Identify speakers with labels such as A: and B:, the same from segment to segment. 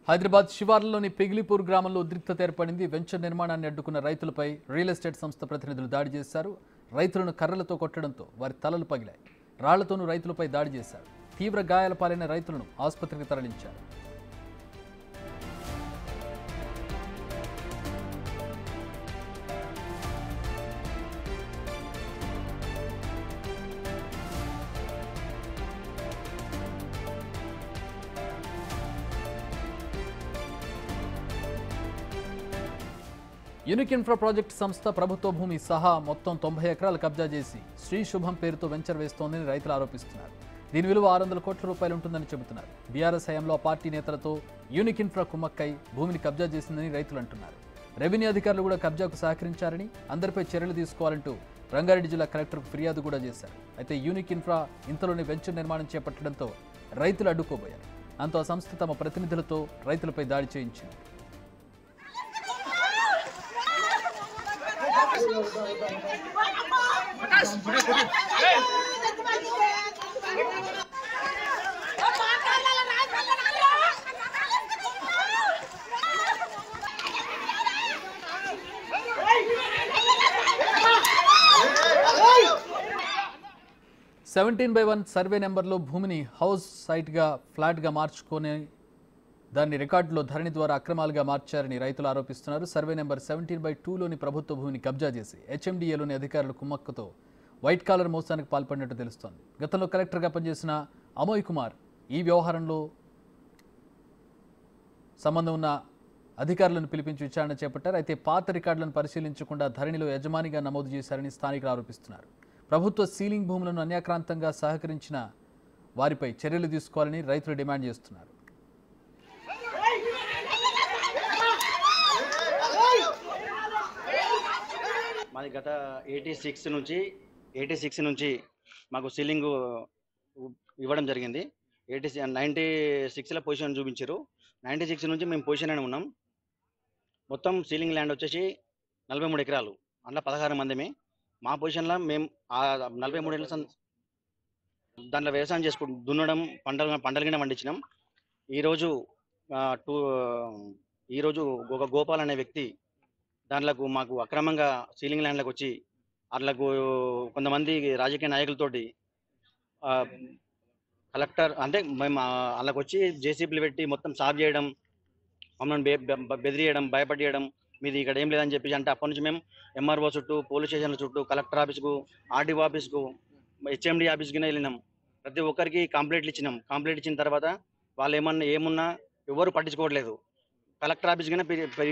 A: హైదరాబాద్ శివార్లలోని పిగిలిపూర్ గ్రామంలో ఉద్రిక్తత ఏర్పడింది. వెంచర్ నిర్మాణాన్ని అడ్డుకున్న రైతులపై రియల్ ఎస్టేట్ సంస్థ ప్రతినిధులు దాడి చేశారు. రైతులను కర్రలతో కొట్టడంతో వారి తలలు పగిలాయి. రాళ్లతోనూ రైతులపై దాడి చేశారు. తీవ్ర గాయాల పాలైన రైతులను ఆసుపత్రికి తరలించారు. యూనిక్ ఇన్ఫ్రా ప్రాజెక్ట్ సంస్థ ప్రభుత్వ భూమి సహా మొత్తం 90 ఎకరాలు కబ్జా చేసి శ్రీ శుభం పేరుతో వెంచర్ వేస్తోందని రైతులు ఆరోపిస్తున్నారు. దీని విలువ 600 కోట్ల రూపాయలు ఉంటుందని చెబుతున్నారు. బీఆర్ఎస్ హయాంలో పార్టీ నేతలతో యూనిక్ ఇన్ఫ్రా కుమ్మక్కై భూమిని కబ్జా చేసిందని రైతులు అంటున్నారు. రెవెన్యూ అధికారులు కూడా కబ్జాకు సహకరించారని, అందరిపై చర్యలు తీసుకోవాలంటూ రంగారెడ్డి జిల్లా కలెక్టర్కు ఫిర్యాదు కూడా చేశారు. అయితే యూనిక్ ఇన్ఫ్రా ఇంతలోనే వెంచర్ నిర్మాణం చేపట్టడంతో రైతులు అడ్డుకోబోయారు. దాంతో ఆ సంస్థ తమ ప్రతినిధులతో రైతులపై దాడి చేయించింది. (17/1) సర్వే నెంబర్లో భూమిని హౌస్ సైట్గా ఫ్లాట్గా మార్చుకొని దాన్ని రికార్డులో ధరణి ద్వారా అక్రమాలుగా మార్చారని రైతులు ఆరోపిస్తున్నారు. సర్వే నెంబర్ 17/2లోని ప్రభుత్వ భూమిని కబ్జా చేసి హెచ్ఎండిఏలోని అధికారుల కుమ్మక్కుతో వైట్ కాలర్ మోసానికి పాల్పడినట్టు తెలుస్తోంది. గతంలో కలెక్టర్గా పనిచేసిన అమోయ్ కుమార్ ఈ వ్యవహారంలో సంబంధం ఉన్న అధికారులను పిలిపించి విచారణ చేపట్టారు. అయితే పాత రికార్డులను పరిశీలించకుండా ధరణిలో యజమానిగా నమోదు చేశారని స్థానికులు ఆరోపిస్తున్నారు. ప్రభుత్వ సీలింగ్ భూములను అన్యాక్రాంతంగా సహకరించిన వారిపై చర్యలు తీసుకోవాలని రైతులు డిమాండ్ చేస్తున్నారు.
B: మాది గత 86 నుంచి మాకు సీలింగ్ ఇవ్వడం జరిగింది. 96లో పొజిషన్ చూపించారు. 96 నుంచి మేము పొజిషన్ అని ఉన్నాం. మొత్తం సీలింగ్ ల్యాండ్ వచ్చేసి 43 ఎకరాలు, అందులో 16 మందిమే. మా పొజిషన్లో మేము 43 ఏళ్ళ దాంట్లో వ్యవసాయం చేసుకుంటూ దున్నడం, పంటలు కింద పండించినాం. ఈరోజు ఒక గోపాల్ అనే వ్యక్తి దాంట్లకు మాకు అక్రమంగా సీలింగ్ ల్యాండ్లకు వచ్చి అట్లకు కొంతమంది రాజకీయ నాయకులతోటి కలెక్టర్ అంటే మేము వాళ్ళకి వచ్చి జేసీబీలు పెట్టి మొత్తం సాఫ్ చేయడం, మమ్మల్ని బెదిరియడం, భయపడియడం, మీది ఇక్కడ ఏం లేదని చెప్పేసి అంటే అప్పటి నుంచి మేము ఎంఆర్ఓ చుట్టూ, పోలీస్ స్టేషన్ల చుట్టూ, కలెక్టర్ ఆఫీస్కు, ఆర్డీఓ ఆఫీస్కు, హెచ్ఎండి ఆఫీస్కి వెళ్ళినాం. ప్రతి ఒక్కరికి కంప్లైంట్లు ఇచ్చినాం. కంప్లైంట్ ఇచ్చిన తర్వాత వాళ్ళు ఏమున్నా ఎవరు పట్టించుకోవట్లేదు. కలెక్టర్ ఆఫీస్కి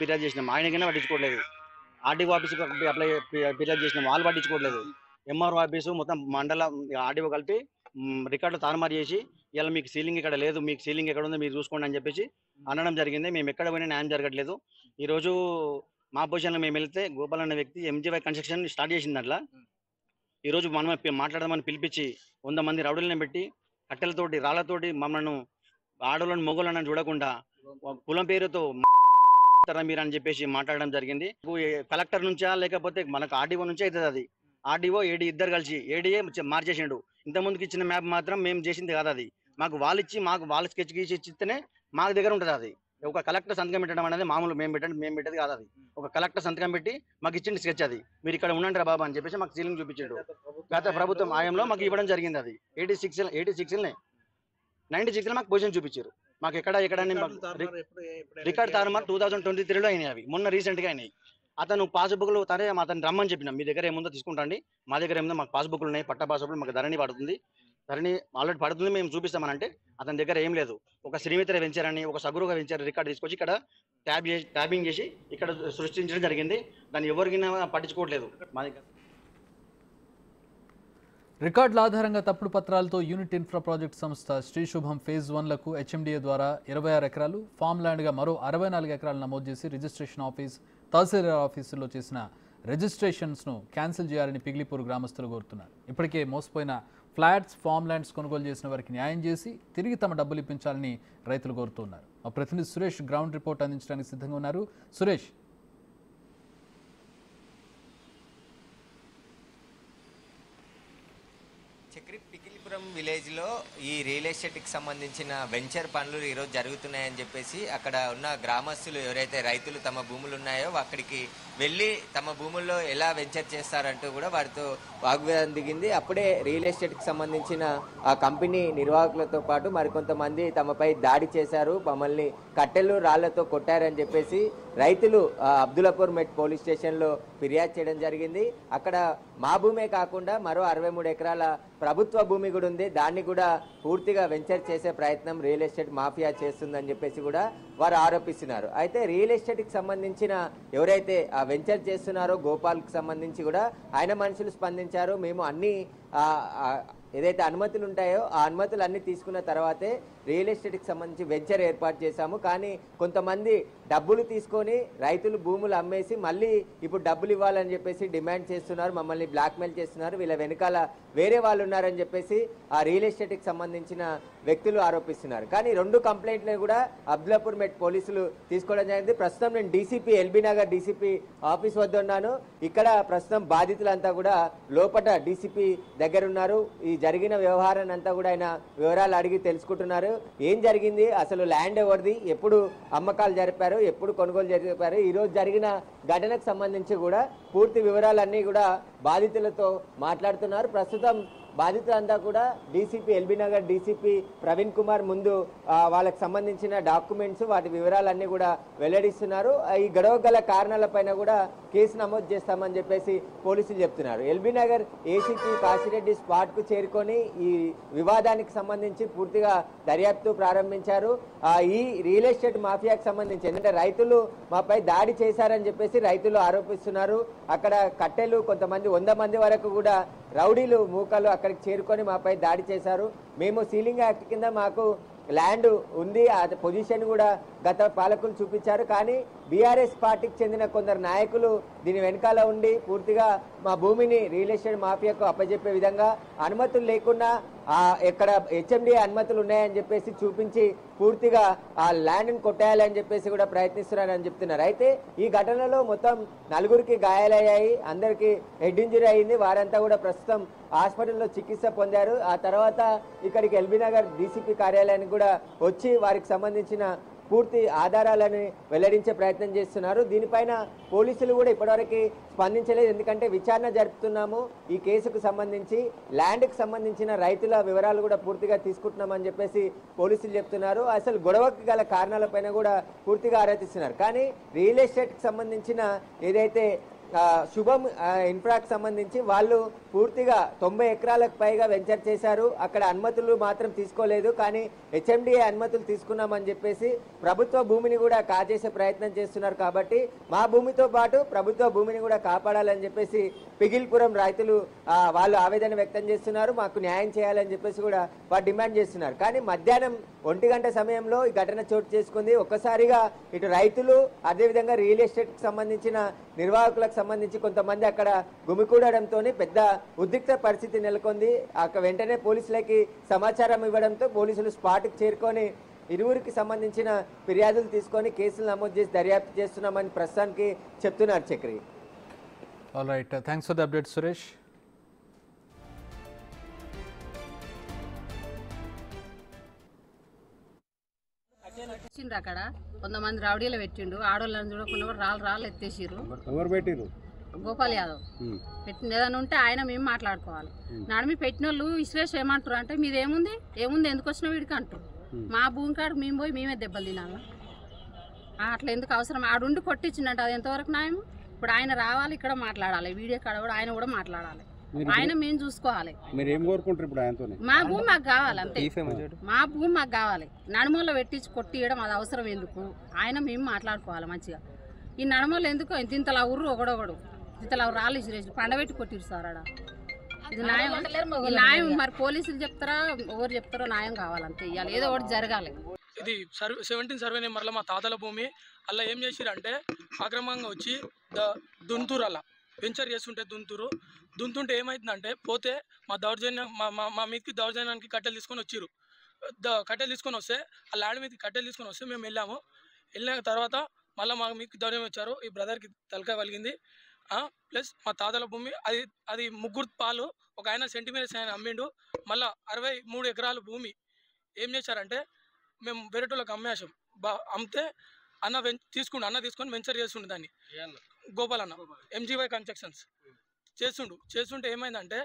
B: ఫిర్యాదు చేసినాం, ఆయనకైనా పట్టించుకోవట్లేదు. ఆర్డీఓ ఆఫీస్కి అప్లై ఫిర్యాదు చేసినాం, వాళ్ళు పట్టించుకోవట్లేదు. ఎంఆర్ఓ ఆఫీసు మొత్తం మండల ఆర్డీఓ కలిపి రికార్డులు తారుమారు చేసి ఇలా మీకు సీలింగ్ ఇక్కడ లేదు, మీకు సీలింగ్ ఎక్కడ ఉందో మీరు చూసుకోండి అని చెప్పేసి అనడం జరిగింది. మేము ఎక్కడ పోయినా న్యాయం జరగట్లేదు. ఈరోజు మా పొజిషన్లో మేము వెళ్తే గోపాల్ అనే వ్యక్తి ఎంజీవై కన్స్ట్రక్షన్ స్టార్ట్ చేసింది. అట్లా ఈరోజు మనం మాట్లాడదామని పిలిపించి 100 మంది రౌడీలను పెట్టి కట్టెలతోటి, రాళ్లతోటి మమ్మల్ని ఆడోళ్ళని మొగోళ్ళని చూడకుండా కులం పేరుతో మీరు అని చెప్పేసి మాట్లాడడం జరిగింది. కలెక్టర్ నుంచా లేకపోతే మనకు ఆర్డీఓ నుంచే అవుతుంది. అది ఆర్డీఓ ఏడీ ఇద్దరు కలిసి ఏడీఏ మార్చేసిండు. ఇంతకుముందుకు ఇచ్చిన మ్యాప్ మాత్రం మేము చేసింది కాదు. అది మాకు వాళ్ళ స్కెచ్ గీసి ఇచ్చితేనే మా దగ్గర ఉంటుంది. అది ఒక కలెక్టర్ సంతకం పెట్టడం అనేది మామూలు మేము పెట్టేది కాదు. అది ఒక కలెక్టర్ సంతకం పెట్టి మాకు ఇచ్చింది స్కెచ్. అది మీరు ఇక్కడ ఉండండి రా బాబా అని చెప్పేసి మాకు సీలింగ్ చూపించాడు. గత ప్రభుత్వం ఆయంలో మాకు ఇవ్వడం జరిగింది. అది 86 96లో మాకు పొజిషన్ చూపించారు. మాకు ఎక్కడ రికార్డ్ తారుమారు 2023లో అయినాయి. అవి మొన్న రీసెంట్గా అయినాయి. అతను పాస్బుక్లు అతను రమ్మని చెప్పినాం. మీ దగ్గర ఏముందో తీసుకుంటండి, మా దగ్గర ఏముందో మాకు పాస్బుక్లు ఉన్నాయి, పట్ట పాస్బుక్లు మాకు ధరణి పడుతుంది, ధరణి ఆల్రెడీ పడుతుంది, మేము చూపిస్తామనంటే అతని దగ్గర ఏం లేదు. ఒక శ్రీమిత్ర వెంచర్ అని ఒక సగురుగా వెంచర్ రికార్డు తీసుకొచ్చి ఇక్కడ ట్యాబింగ్ చేసి ఇక్కడ సృష్టించడం జరిగింది. దాన్ని ఎవరికైనా పట్టించుకోవట్లేదు. మా దగ్గర
A: రికార్డుల ఆధారంగా తప్పుడు పత్రాలతో యూనిట్ ఇన్ఫ్రా ప్రాజెక్ట్ సంస్థ శ్రీ శుభం ఫేజ్ 1లకు హెచ్ఎండిఏ ద్వారా 26 ఎకరాలు, ఫామ్ ల్యాండ్గా మరో 64 ఎకరాలు నమోదు చేసి రిజిస్ట్రేషన్ ఆఫీస్, తహసీల్దార్ ఆఫీసుల్లో చేసిన రిజిస్ట్రేషన్స్ను క్యాన్సిల్ చేయాలని పిగిలిపూర్ గ్రామస్తులు కోరుతున్నారు. ఇప్పటికే మోసపోయిన ఫ్లాట్స్, ఫామ్ ల్యాండ్స్ కొనుగోలు చేసిన వారికి న్యాయం చేసి తిరిగి తమ డబ్బులు ఇప్పించాలని రైతులు కోరుతున్నారు. మా ప్రతినిధి సురేష్ గ్రౌండ్ రిపోర్ట్ అందించడానికి సిద్ధంగా ఉన్నారు. సురేష్,
C: పికిలిపురం విలేజ్ సిటీలో ఈ రియల్ ఎస్టేట్కి సంబంధించిన వెంచర్ పనులు ఈరోజు జరుగుతున్నాయని చెప్పేసి అక్కడ ఉన్న గ్రామస్తులు ఎవరైతే రైతులు తమ భూములు ఉన్నాయో అక్కడికి వెళ్ళి తమ భూముల్లో ఎలా వెంచర్ చేస్తారంటూ కూడా వారితో వాగ్వాదం దిగింది. అప్పుడే రియల్ ఎస్టేట్కి సంబంధించిన ఆ కంపెనీ నిర్వాహకులతో పాటు మరికొంతమంది తమపై దాడి చేశారు, మమ్మల్ని కట్టెలు రాళ్లతో కొట్టారని చెప్పేసి రైతులు అబ్దుల్లాపూర్ మెట్ పోలీస్ స్టేషన్లో ఫిర్యాదు చేయడం జరిగింది. అక్కడ మా భూమే కాకుండా మరో 63 ఎకరాల ప్రభుత్వ భూమి కూడా ఉంది, దాన్ని కూడా పూర్తిగా వెంచర్ చేసే ప్రయత్నం రియల్ ఎస్టేట్ మాఫియా చేస్తుందని చెప్పేసి కూడా వారు ఆరోపిస్తున్నారు. అయితే రియల్ ఎస్టేట్కి సంబంధించిన ఎవరైతే ఆ వెంచర్ చేస్తున్నారో గోపాల్కి సంబంధించి కూడా ఆయన మనుషులు స్పందించారు. మేము అన్ని ఏదైతే అనుమతులు ఉంటాయో ఆ అనుమతులు అన్ని తీసుకున్న తర్వాతే రియల్ ఎస్టేట్కి సంబంధించి వెంచర్ ఏర్పాటు చేశాము. కానీ కొంతమంది డబ్బులు తీసుకొని రైతులు భూములు అమ్మేసి మళ్ళీ ఇప్పుడు డబ్బులు ఇవ్వాలని చెప్పేసి డిమాండ్ చేస్తున్నారు, మమ్మల్ని బ్లాక్మెయిల్ చేస్తున్నారు, వీళ్ళ వెనకాల వేరే వాళ్ళు ఉన్నారని చెప్పేసి ఆ రియల్ ఎస్టేట్కి సంబంధించిన వ్యక్తులు ఆరోపిస్తున్నారు. కానీ 2 కంప్లైంట్లను కూడా అబ్దుల్లాపూర్ మెట్ పోలీసులు తీసుకోవడం జరిగింది. ప్రస్తుతం నేను DCP LB Nagar DCP office వద్ద ఉన్నాను. ఇక్కడ ప్రస్తుతం బాధితులంతా కూడా లోపల డీసీపీ దగ్గర ఉన్నారు. ఈ జరిగిన వ్యవహారాన్ని అంతా కూడా ఆయన వివరాలు అడిగి తెలుసుకుంటున్నారు. ఏం జరిగింది, అసలు ల్యాండ్ ఎవరిది, ఎప్పుడు అమ్మకాలు జరిపారు, ఎప్పుడు కొనుగోలు జరిపారు, ఈ రోజు జరిగిన ఘటనకు సంబంధించి కూడా పూర్తి వివరాలన్నీ కూడా బాధితులతో మాట్లాడుతున్నారు. ప్రస్తుతం బాధితులంతా కూడా DCP LB Nagar DCP Praveen Kumar ముందు వాళ్ళకి సంబంధించిన డాక్యుమెంట్స్ వాటి వివరాలన్నీ కూడా వెల్లడిస్తున్నారు. ఈ గొడవ గల కారణాలపైన కూడా కేసు నమోదు చేస్తామని చెప్పేసి పోలీసులు చెప్తున్నారు. ఎల్బీ నగర్ ఏసీపీ కాశిరెడ్డి స్పాట్కు చేరుకొని ఈ వివాదానికి సంబంధించి పూర్తిగా దర్యాప్తు ప్రారంభించారు. ఈ రియల్ ఎస్టేట్ మాఫియాకి సంబంధించి ఎందుకంటే రైతులు మాపై దాడి చేశారని చెప్పేసి రైతులు ఆరోపిస్తున్నారు. అక్కడ కట్టెలు కొంతమంది 100 మంది వరకు కూడా రౌడీలు మూకలు అక్కడికి చేరుకొని మాపై దాడి చేశారు. మేము సీలింగ్ యాక్ట్ కింద మాకు ల్యాండ్ ఉంది, ఆ పొజిషన్ కూడా గత పాలకులు చూపించారు. కానీ బీఆర్ఎస్ పార్టీకి చెందిన కొందరు నాయకులు దీని వెనకాల ఉండి పూర్తిగా మా భూమిని రియల్ ఎస్టేట్ మాఫియాకు అప్పజెప్పే విధంగా అనుమతులు లేకుండా ఎక్కడ హెచ్ఎండిఏ అనుమతులు ఉన్నాయని చెప్పేసి చూపించి పూర్తిగా ఆ ల్యాండ్ని కొట్టేయాలని చెప్పేసి కూడా ప్రయత్నిస్తున్నారని చెప్తున్నారు. అయితే ఈ ఘటనలో మొత్తం 4గురికి గాయాలయ్యాయి, అందరికీ హెడ్ ఇంజరీ అయింది. వారంతా కూడా ప్రస్తుతం హాస్పిటల్లో చికిత్స పొందారు. ఆ తర్వాత ఇక్కడికి ఎల్బీ నగర్ డీసీపీ కార్యాలయానికి కూడా వచ్చి వారికి సంబంధించిన పూర్తి ఆధారాలను వెల్లడించే ప్రయత్నం చేస్తున్నారు. దీనిపైన పోలీసులు కూడా ఇప్పటివరకు స్పందించలేదు, ఎందుకంటే విచారణ జరుపుతున్నాము. ఈ కేసుకు సంబంధించి ల్యాండ్కి సంబంధించిన రైతుల వివరాలు కూడా పూర్తిగా తీసుకుంటున్నామని చెప్పేసి పోలీసులు చెప్తున్నారు. అసలు గొడవకు గల కారణాలపైన కూడా పూర్తిగా ఆరాధిస్తున్నారు. కానీ రియల్ ఎస్టేట్కి సంబంధించిన ఏదైతే శుభం ఇన్ఫ్రాకి సంబంధించి వాళ్ళు పూర్తిగా 90 ఎకరాలకు పైగా వెంచర్ చేశారు. అక్కడ అనుమతులు మాత్రం తీసుకోలేదు, కానీ హెచ్ఎండిఏ అనుమతులు తీసుకున్నామని చెప్పేసి ప్రభుత్వ భూమిని కూడా కాజేసే ప్రయత్నం చేస్తున్నారు. కాబట్టి మా భూమితో పాటు ప్రభుత్వ భూమిని కూడా కాపాడాలని చెప్పేసి పిగిల్పురం రైతులు వాళ్ళు ఆవేదన వ్యక్తం చేస్తున్నారు. మాకు న్యాయం చేయాలని చెప్పేసి కూడా వారు డిమాండ్ చేస్తున్నారు. కానీ మధ్యాహ్నం 1 గంట సమయంలో ఈ ఘటన చోటు చేసుకుంది. ఒక్కసారిగా ఇటు రైతులు అదేవిధంగా రియల్ ఎస్టేట్కి సంబంధించిన నిర్వాహకులకు సంబంధించి కొంతమంది అక్కడ గుమికూడడంతో పెద్ద ఉద్రిక్త పరిస్థితి నెలకొంది. అక్కడ వెంటనే పోలీసులకి సమాచారం ఇవ్వడంతో పోలీసులు స్పాట్కి చేరుకొని ఇరువురికి సంబంధించిన ఫిర్యాదులు తీసుకొని కేసులు నమోదు చేసి దర్యాప్తు చేస్తున్నామని ప్రస్తుతానికి చెప్తున్నారు. Chakri.
A: All right, thanks for the update Suresh.
D: అక్కడ కొంతమంది రౌడీలు పెట్టిండు, ఆడోళ్ళని చూడకుండా కూడా రాళ్ళు ఎత్తేసిర్రు.
E: ఎవరు పెట్టిరు?
D: గోపాల్ యాదవ్ పెట్టింది. ఏదైనా ఉంటే ఆయన మేము మాట్లాడుకోవాలి. నడిమి పెట్టిన వాళ్ళు ఇసురేష్ ఏమంటారు అంటే మీది ఏముంది ఎందుకు వచ్చినా వీడికి అంటారు. మా భూమి కాడికి మేము పోయి మేమే దెబ్బలు తినాలా? అట్లా ఎందుకు అవసరం? ఆడుండి కొట్టించిందంట, అది ఎంతవరకు న్యాయం? ఇప్పుడు ఆయన రావాలి, ఇక్కడ మాట్లాడాలి, వీడియో కాడ కూడా ఆయన కూడా మాట్లాడాలి, ఆయన మేము చూసుకోవాలి. మా భూమి మాకు కావాలి అంతే, మా భూమి మాకు కావాలి. నడుమల్లో పెట్టించి కొట్టియడం అది అవసరం ఎందుకు? ఆయన మేము మాట్లాడుకోవాలి మంచిగా. ఈ నడుమల్లో ఎందుకు ఇంతలా ఉర్రు ఒకడొకడు ఇంతలా రాళ్ళు ఇసిరేసి పండబెట్టి కొట్టిరు సార్ ఆడ. ఇది న్యాయం మరి పోలీసులు చెప్తారా ఎవరు చెప్తారో న్యాయం కావాలంతే. ఇవాళ ఏదో ఒకటి జరగాలి.
F: ఇది 17 సర్వే నెంబర్లో మా తాతల భూమి. అలా ఏం చేసిరంటే అక్రమంగా వచ్చి దుంతూరు అలా వెంచర్ చేస్తుంటే దుంతుంటే ఏమైందంటే పోతే మా దౌర్జన్యం మా మీదకి దౌర్జన్యానికి కట్టెలు తీసుకొని వచ్చిర్రు. కట్టెలు తీసుకొని వస్తే ఆ ల్యాండ్ మీదకి కట్టెలు తీసుకొని వస్తే మేము వెళ్ళిన తర్వాత మళ్ళీ మా మీకు దౌర్జన్యం వచ్చారు. ఈ బ్రదర్కి తలకాయ కలిగింది. ప్లస్ మా తాతల భూమి అది అది ముగ్గురు పాలు ఒక ఆయన సెంటిమీటర్స్ ఆయన అమ్మిండు. మళ్ళీ 63 ఎకరాల భూమి ఏం చేశారంటే మేము వేరేటోళ్ళకి అమ్మేసాం. అమ్మితే అన్న తీసుకొని వెంచర్ చేస్తుండే దాన్ని గోపాల్ అన్న MGY కన్స్ట్రక్షన్స్ చేస్తుంటే ఏమైందంటే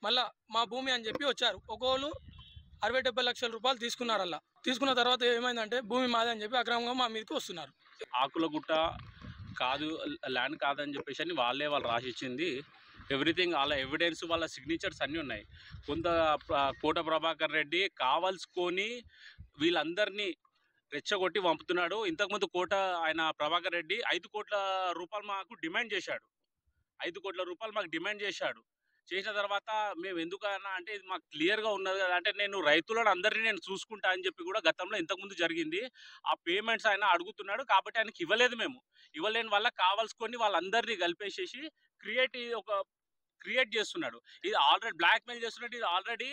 F: మళ్ళీ మా భూమి అని చెప్పి వచ్చారు. ఒక్కోళ్ళు 60-70 లక్షల రూపాయలు తీసుకున్నారు. అలా తీసుకున్న తర్వాత ఏమైందంటే భూమి మాది అని చెప్పి అక్రమంగా మా మీదకి వస్తున్నారు.
E: ఆకులగుట్ట కాదు, ల్యాండ్ కాదని చెప్పేసి అని వాళ్ళు రాసిచ్చింది. ఎవ్రీథింగ్ వాళ్ళ ఎవిడెన్స్, వాళ్ళ సిగ్నేచర్స్ అన్నీ ఉన్నాయి. కొంత కోట ప్రభాకర్ రెడ్డి కావాల్సుకొని వీళ్ళందరినీ రెచ్చగొట్టి పంపుతున్నాడు. ఇంతకుముందు ఆయన ప్రభాకర్ రెడ్డి 5 కోట్ల రూపాయలు మాకు డిమాండ్ చేశాడు. 5 కోట్ల రూపాయలు మాకు డిమాండ్ చేశాడు. చేసిన తర్వాత మేము ఎందుకన్నా అంటే ఇది మాకు క్లియర్గా ఉన్నది కదా అంటే నేను రైతులను అందరినీ నేను చూసుకుంటా అని చెప్పి కూడా గతంలో ఇంతకుముందు జరిగింది. ఆ పేమెంట్స్ ఆయన అడుగుతున్నాడు కాబట్టి ఆయనకి ఇవ్వలేదు. మేము ఇవ్వలేని వల్ల కావాల్సుకొని వాళ్ళందరినీ కలిపేసేసి క్రియేట్ చేస్తున్నాడు. ఇది ఆల్రెడీ బ్లాక్మెయిల్ చేస్తున్నట్టు. ఇది ఆల్రెడీ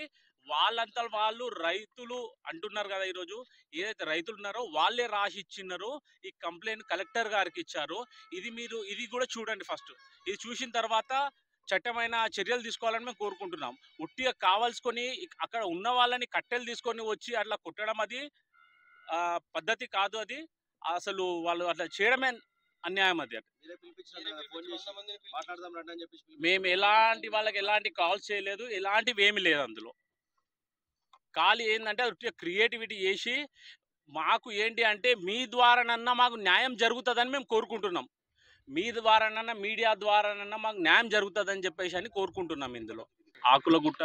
E: వాళ్ళంతా వాళ్ళు రైతులు అంటున్నారు కదా, ఈరోజు ఏదైతే రైతులు ఉన్నారో వాళ్ళే రాసి ఇచ్చినారో ఈ కంప్లైంట్ కలెక్టర్ గారికి ఇచ్చారు. ఇది కూడా చూడండి ఫస్ట్. ఇది చూసిన తర్వాత చట్టమైన చర్యలు తీసుకోవాలని మేము కోరుకుంటున్నాం. ఉట్టిగా కావాల్సుకొని అక్కడ ఉన్న వాళ్ళని కట్టెలు తీసుకొని వచ్చి అట్లా కొట్టడం అది పద్ధతి కాదు. అది అసలు వాళ్ళు అట్లా చేయడమే అన్యాయం. అది మేము వాళ్ళకి ఎలాంటి కాల్స్ చేయలేదు, ఎలాంటివి ఏమి లేదు. అందులో ఖాళీ ఏంటంటే క్రియేటివిటీ చేసి మాకు ఏంటి అంటే మీ ద్వారానన్నా మాకు న్యాయం జరుగుతుందని మేము కోరుకుంటున్నాం. మీ ద్వారానన్నా మీడియా ద్వారానన్నా మాకు న్యాయం జరుగుతుందని చెప్పేసి అని కోరుకుంటున్నాం. ఇందులో ఆకులగుట్ట